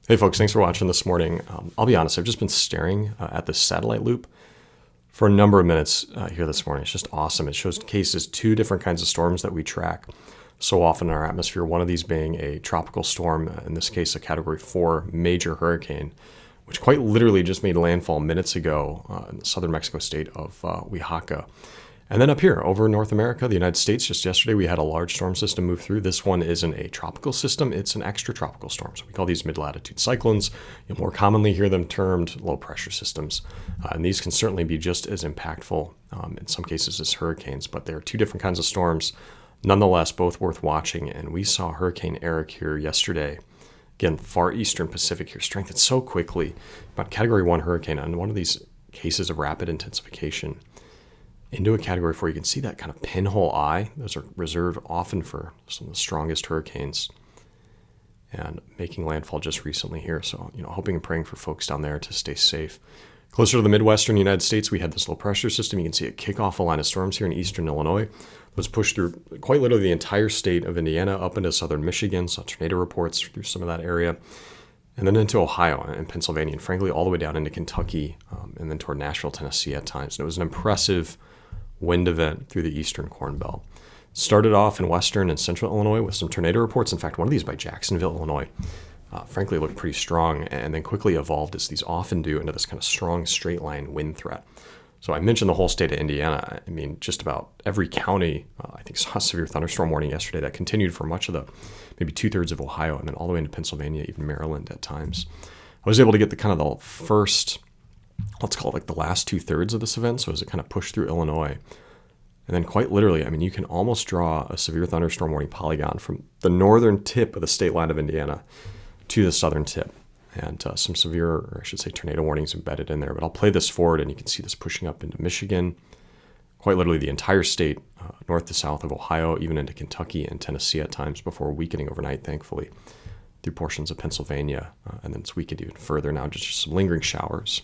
Hey folks, thanks for watching this morning. I'll be honest, I've just been staring at this satellite loop for a number of minutes here this morning. It's just awesome. It shows cases two different kinds of storms that we track so often in our atmosphere. One of these being a tropical storm, in this case a Category 4 major hurricane, which quite literally just made landfall minutes ago in the southern Mexico state of Oaxaca. And then up here, over North America, the United States, just yesterday we had a large storm system move through. This one isn't a tropical system, it's an extratropical storm. So we call these mid-latitude cyclones. You'll more commonly hear them termed low-pressure systems. And these can certainly be just as impactful in some cases as hurricanes, but they're two different kinds of storms. Nonetheless, both worth watching. And we saw Hurricane Erick here yesterday. Again, far eastern Pacific here, strengthened so quickly. About Category 1 hurricane on one of these cases of rapid intensification into a Category 4. You can see that kind of pinhole eye. Those are reserved often for some of the strongest hurricanes, and making landfall just recently here. So, hoping and praying for folks down there to stay safe. Closer to the Midwestern United States, we had this low pressure system. You can see it kick off a line of storms here in eastern Illinois. It was pushed through quite literally the entire state of Indiana up into southern Michigan. Saw tornado reports through some of that area, and then into Ohio and Pennsylvania, and frankly all the way down into Kentucky, and then toward Nashville, Tennessee at times. And it was an impressive wind event through the eastern Corn Belt. Started off in western and central Illinois with some tornado reports. In fact, one of these by Jacksonville, Illinois, frankly looked pretty strong, and then quickly evolved, as these often do, into this kind of strong straight line wind threat. So I mentioned the whole state of Indiana. I mean, just about every county, I think, saw a severe thunderstorm warning yesterday that continued for much of the, maybe 2/3 of Ohio, and then all the way into Pennsylvania, even Maryland at times. I was able to get the kind of the first, let's call it like the last 2/3 of this event. So as it kind of pushed through Illinois, and then quite literally, I mean, you can almost draw a severe thunderstorm warning polygon from the northern tip of the state line of Indiana to the southern tip. And some severe, or I should say tornado warnings embedded in there. But I'll play this forward, and you can see this pushing up into Michigan, quite literally the entire state, north to south of Ohio, even into Kentucky and Tennessee at times, before weakening overnight, thankfully, through portions of Pennsylvania. And then it's weakened even further now, just some lingering showers.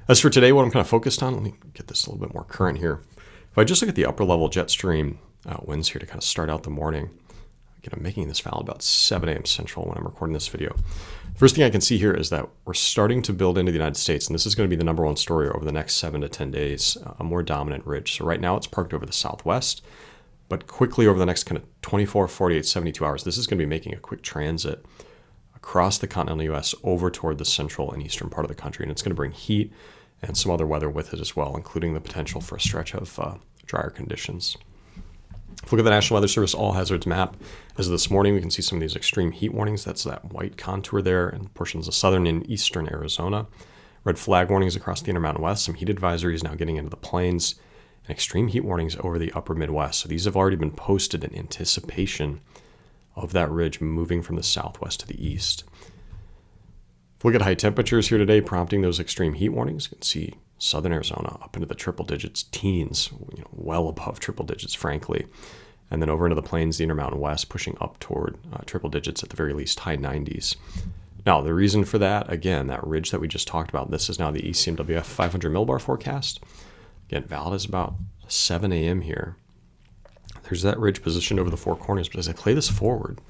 As for today, what I'm kind of focused on, let me get this a little bit more current here. If I just look at the upper level jet stream winds here to kind of start out the morning, again, I'm making this valid about 7 a.m. Central when I'm recording this video. First thing I can see here is that we're starting to build into the United States, and this is going to be the number one story over the next 7 to 10 days, a more dominant ridge. So right now it's parked over the southwest, but quickly over the next kind of 24, 48, 72 hours, this is going to be making a quick transit across the continental U.S. over toward the central and eastern part of the country. And it's going to bring heat and some other weather with it as well, including the potential for a stretch of drier conditions. If we look at the National Weather Service all hazards map, as of this morning, we can see some of these extreme heat warnings. That's that white contour there in portions of southern and eastern Arizona. Red flag warnings across the Intermountain West. Some heat advisories now getting into the plains, and extreme heat warnings over the upper Midwest. So these have already been posted in anticipation of that ridge moving from the southwest to the east. If we look at high temperatures here today, prompting those extreme heat warnings, you can see southern Arizona up into the triple digits, teens, well above triple digits, frankly. And then over into the plains, the Intermountain West, pushing up toward triple digits, at the very least, high 90s. Now, the reason for that, again, that ridge that we just talked about, this is now the ECMWF 500 millibar forecast. Again, valid is about 7 a.m. here. There's that ridge positioned over the four corners, but as I play this forward,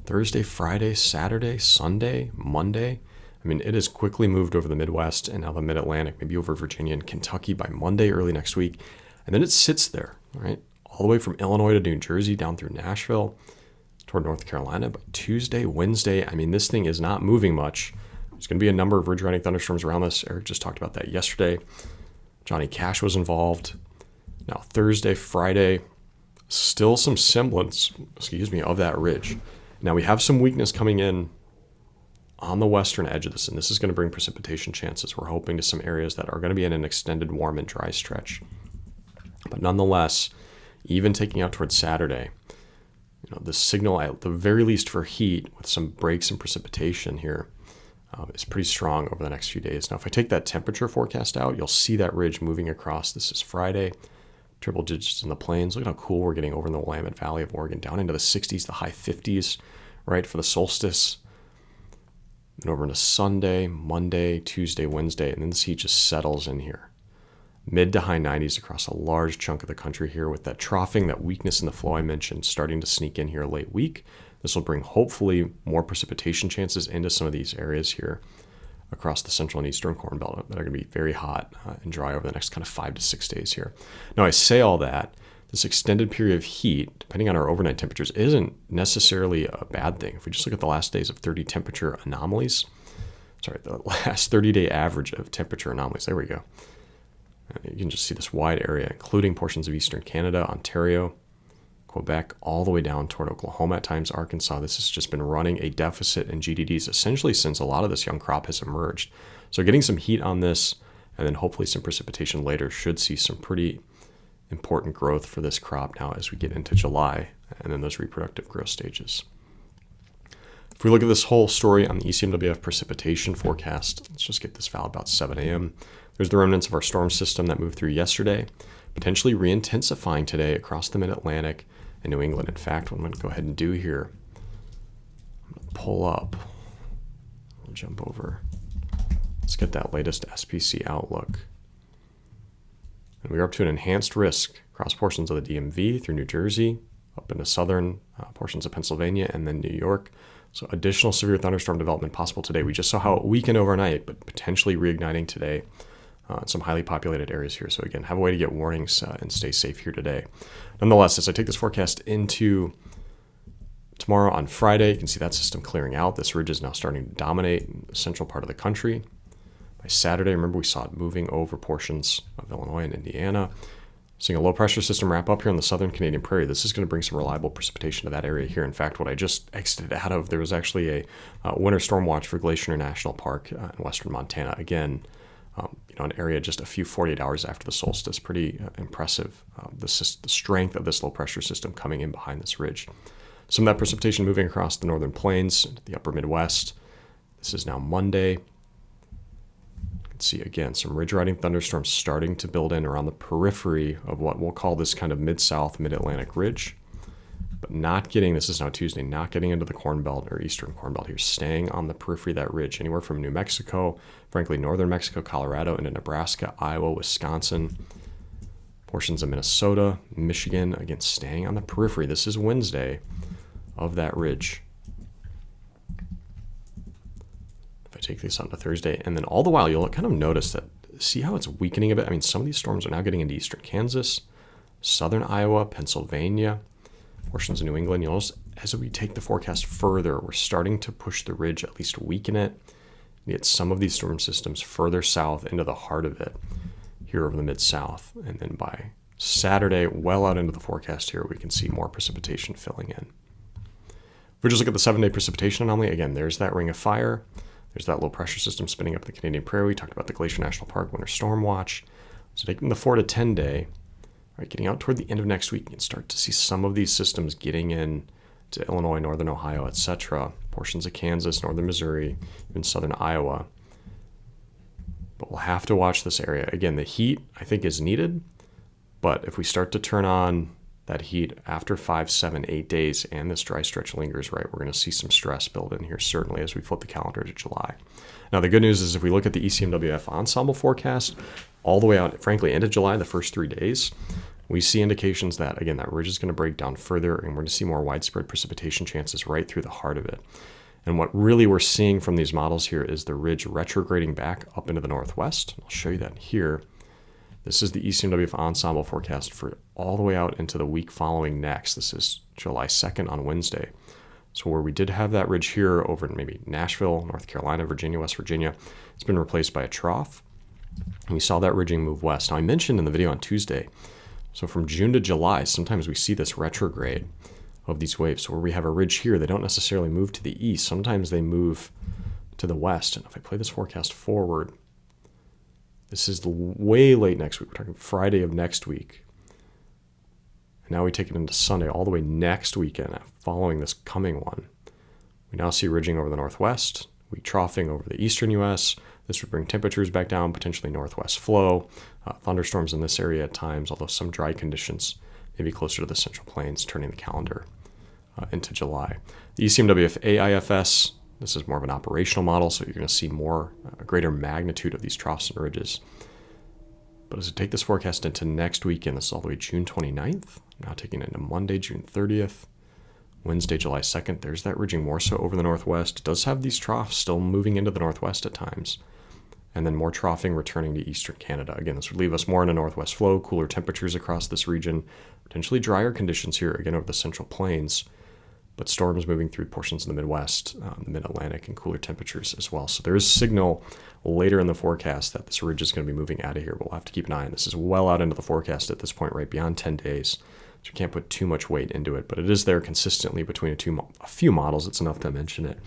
Thursday, Friday, Saturday, Sunday, Monday, I mean, it has quickly moved over the Midwest and now the Mid-Atlantic, maybe over Virginia and Kentucky by Monday, early next week. And then it sits there, right, all the way from Illinois to New Jersey, down through Nashville, toward North Carolina. By Tuesday, Wednesday, I mean, this thing is not moving much. There's going to be a number of ridge-riding thunderstorms around this. Eric just talked about that yesterday. Johnny Cash was involved. Now, Thursday, Friday, still some semblance, of that ridge. Now, we have some weakness coming in on the western edge of this, and this is going to bring precipitation chances, we're hoping, to some areas that are going to be in an extended warm and dry stretch. But nonetheless, even taking out towards Saturday, the signal, at the very least for heat, with some breaks in precipitation here, is pretty strong over the next few days. Now, if I take that temperature forecast out, you'll see that ridge moving across. This is Friday, triple digits in the plains. Look at how cool we're getting over in the Willamette Valley of Oregon, down into the 60s, the high 50s, right, for the solstice. And over into Sunday, Monday, Tuesday, Wednesday, and then this heat just settles in here. Mid to high 90s across a large chunk of the country here, with that troughing, that weakness in the flow I mentioned starting to sneak in here late week. This will bring hopefully more precipitation chances into some of these areas here across the central and eastern Corn Belt that are going to be very hot and dry over the next kind of 5 to 6 days here. Now, I say all that, this extended period of heat, depending on our overnight temperatures, isn't necessarily a bad thing. If we just look at the last days of 30 temperature anomalies, the last 30-day average of temperature anomalies, there we go. You can just see this wide area, including portions of eastern Canada, Ontario, Quebec, all the way down toward Oklahoma, at times Arkansas. This has just been running a deficit in GDDs essentially since a lot of this young crop has emerged. So getting some heat on this and then hopefully some precipitation later should see some pretty important growth for this crop now as we get into July and then those reproductive growth stages. If we look at this whole story on the ECMWF precipitation forecast, let's just get this valid about 7 a.m. There's the remnants of our storm system that moved through yesterday, potentially re-intensifying today across the mid-Atlantic and New England. In fact, what I'm going to go ahead and do here, I'm going to pull up, I'll jump over. Let's get that latest SPC outlook. And we're up to an enhanced risk across portions of the DMV through New Jersey, up into southern portions of Pennsylvania, and then New York. So additional severe thunderstorm development possible today. We just saw how it weakened overnight, but potentially reigniting today in some highly populated areas here. So again, have a way to get warnings and stay safe here today. Nonetheless, as I take this forecast into tomorrow on Friday, you can see that system clearing out. This ridge is now starting to dominate the central part of the country. By Saturday, remember we saw it moving over portions of Illinois and Indiana. Seeing a low pressure system wrap up here on the southern Canadian prairie. This is going to bring some reliable precipitation to that area here. In fact, what I just exited out of, there was actually a winter storm watch for Glacier National Park in western Montana. Again, an area just a few 48 hours after the solstice. Pretty impressive, the strength of this low pressure system coming in behind this ridge. Some of that precipitation moving across the northern plains, the upper Midwest. This is now Monday. See again some ridge riding thunderstorms starting to build in around the periphery of what we'll call this kind of mid-south, mid-Atlantic ridge, but not getting, this is now Tuesday, not getting into the Corn Belt or eastern Corn Belt here, staying on the periphery of that ridge, anywhere from New Mexico, frankly, northern Mexico, Colorado, into Nebraska, Iowa, Wisconsin, portions of Minnesota, Michigan, again, staying on the periphery. This is Wednesday of that ridge. I take this on to Thursday, and then all the while you'll kind of notice that, see how it's weakening a bit? I mean, some of these storms are now getting into eastern Kansas, southern Iowa, Pennsylvania, portions of New England. You'll notice as we take the forecast further, we're starting to push the ridge, at least weaken it, and get some of these storm systems further south into the heart of it here over the mid-south. And then by Saturday, well out into the forecast here, we can see more precipitation filling in. If we just look at the 7-day precipitation anomaly, again, there's that ring of fire. There's that low pressure system spinning up the Canadian prairie. We talked about the Glacier National Park winter storm watch. So taking the 4 to 10 day, right, getting out toward the end of next week, you can start to see some of these systems getting in to Illinois, northern Ohio, etc., portions of Kansas, northern Missouri, even southern Iowa. But we'll have to watch this area. Again, the heat, I think, is needed. But if we start to turn on that heat after 5, 7, 8 days and this dry stretch lingers, right, we're going to see some stress build in here, certainly, as we flip the calendar to July. Now, the good news is if we look at the ECMWF ensemble forecast all the way out, frankly, into July, the first 3 days, we see indications that, again, that ridge is going to break down further and we're going to see more widespread precipitation chances right through the heart of it. And what really we're seeing from these models here is the ridge retrograding back up into the northwest. I'll show you that here. This is the ECMWF ensemble forecast for all the way out into the week following next. This is July 2nd on Wednesday. So where we did have that ridge here over in maybe Nashville, North Carolina, Virginia, West Virginia, it's been replaced by a trough. And we saw that ridging move west. Now I mentioned in the video on Tuesday, so from June to July, sometimes we see this retrograde of these waves. So where we have a ridge here, they don't necessarily move to the east. Sometimes they move to the west. And if I play this forecast forward, this is way late next week. We're talking Friday of next week. And now we take it into Sunday, all the way next weekend, following this coming one. We now see ridging over the northwest, we troughing over the eastern U.S. This would bring temperatures back down, potentially northwest flow, thunderstorms in this area at times, although some dry conditions, maybe closer to the central plains, turning the calendar into July. The ECMWF AIFS, this is more of an operational model, so you're going to see a greater magnitude of these troughs and ridges. But as I take this forecast into next weekend, this is all the way June 29th, now taking it into Monday, June 30th, Wednesday, July 2nd, there's that ridging more so over the northwest. It does have these troughs still moving into the northwest at times. And then more troughing returning to eastern Canada. Again, this would leave us more in a northwest flow, cooler temperatures across this region, potentially drier conditions here, again, over the central plains, but storms moving through portions of the Midwest, the mid-Atlantic, and cooler temperatures as well. So there is signal later in the forecast that this ridge is going to be moving out of here, but we'll have to keep an eye on this. This is well out into the forecast at this point, right beyond 10 days. So we can't put too much weight into it, but it is there consistently between a few models. It's enough to mention it,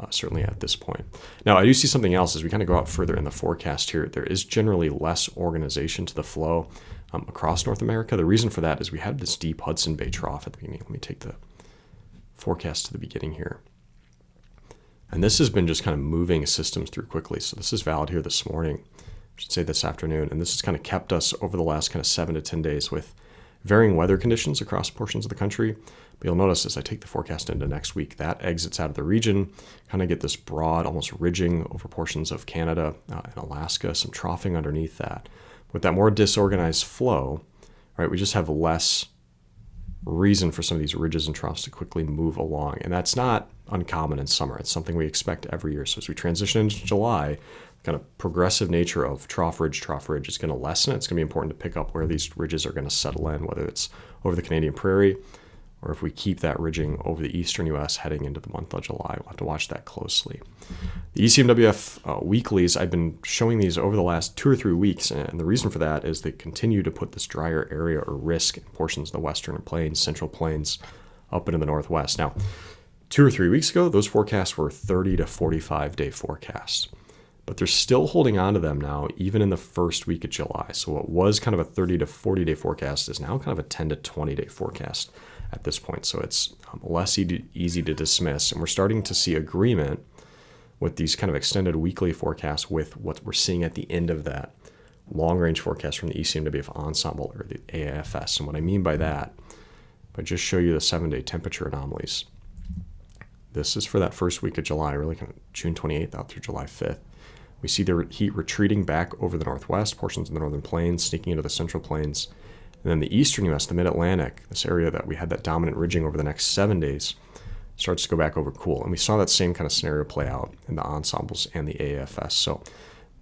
certainly at this point. Now, I do see something else as we kind of go out further in the forecast here. There is generally less organization to the flow across North America. The reason for that is we had this deep Hudson Bay trough at the beginning. Let me take the forecast to the beginning here. And this has been just kind of moving systems through quickly. So this is valid here this morning, I should say this afternoon. And this has kind of kept us over the last kind of 7 to 10 days with varying weather conditions across portions of the country. But you'll notice as I take the forecast into next week, that exits out of the region, kind of get this broad, almost ridging over portions of Canada and Alaska, some troughing underneath that. With that more disorganized flow, right, we just have less reason for some of these ridges and troughs to quickly move along. And that's not uncommon in summer. It's something we expect every year. So as we transition into July, kind of progressive nature of trough ridge is going to lessen. It's going to be important to pick up where these ridges are going to settle in, whether it's over the Canadian Prairie or if we keep that ridging over the eastern U.S. heading into the month of July. We'll have to watch that closely. The ECMWF weeklies, I've been showing these over the last 2 or 3 weeks, and the reason for that is they continue to put this drier area or risk in portions of the western plains, central plains, up into the northwest. Now, 2 or 3 weeks ago, those forecasts were 30 to 45 day forecasts. But they're still holding on to them now, even in the first week of July. So what was kind of a 30 to 40 day forecast is now kind of a 10 to 20 day forecast at this point. So it's less easy to dismiss. And we're starting to see agreement with these kind of extended weekly forecasts with what we're seeing at the end of that long-range forecast from the ECMWF Ensemble or the AIFS. And what I mean by that, if I just show you the 7-day temperature anomalies, this is for that first week of July, really kind of June 28th out through July 5th. We see the heat retreating back over the northwest, portions of the northern plains, sneaking into the central plains. And then the eastern U.S., the mid-Atlantic, this area that we had that dominant ridging over the next 7 days, starts to go back over cool. And we saw that same kind of scenario play out in the ensembles and the AFS. So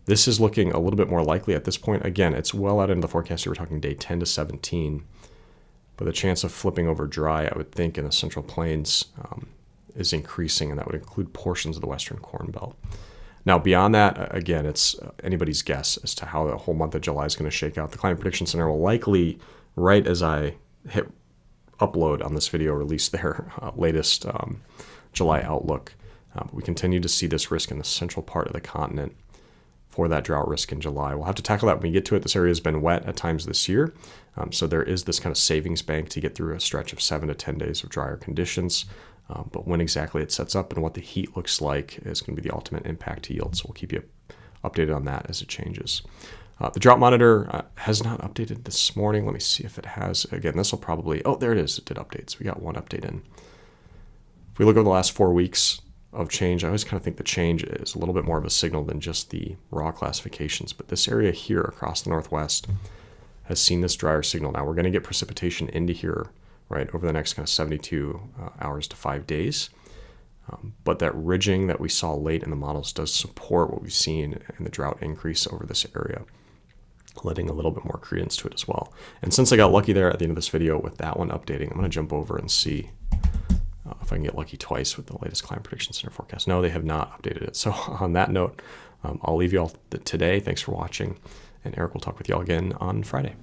this is looking a little bit more likely at this point. Again, it's well out into the forecast here. We're talking day 10 to 17. But the chance of flipping over dry, I would think, in the central plains is increasing, and that would include portions of the western Corn Belt. Now, beyond that, again, it's anybody's guess as to how the whole month of July is going to shake out. The Climate Prediction Center will likely, right as I hit upload on this video, release their latest July outlook. We continue to see this risk in the central part of the continent for that drought risk in July. We'll have to tackle that when we get to it. This area has been wet at times this year, so there is this kind of savings bank to get through a stretch of 7 to 10 days of drier conditions. But when exactly it sets up and what the heat looks like is going to be the ultimate impact to yield. So we'll keep you updated on that as it changes. The drought monitor has not updated this morning. Let me see if it has. Again, this will probably, oh, there it is. It did update. So we got one update in. If we look over the last 4 weeks of change, I always kind of think the change is a little bit more of a signal than just the raw classifications. But this area here across the northwest has seen this drier signal. Now we're going to get precipitation into here, right, over the next kind of 72 hours to 5 days. But that ridging that we saw late in the models does support what we've seen in the drought increase over this area, letting a little bit more credence to it as well. And since I got lucky there at the end of this video with that one updating, I'm going to jump over and see if I can get lucky twice with the latest Climate Prediction Center forecast. No, they have not updated it. So on that note, I'll leave you all today. Thanks for watching. And Eric will talk with you all again on Friday.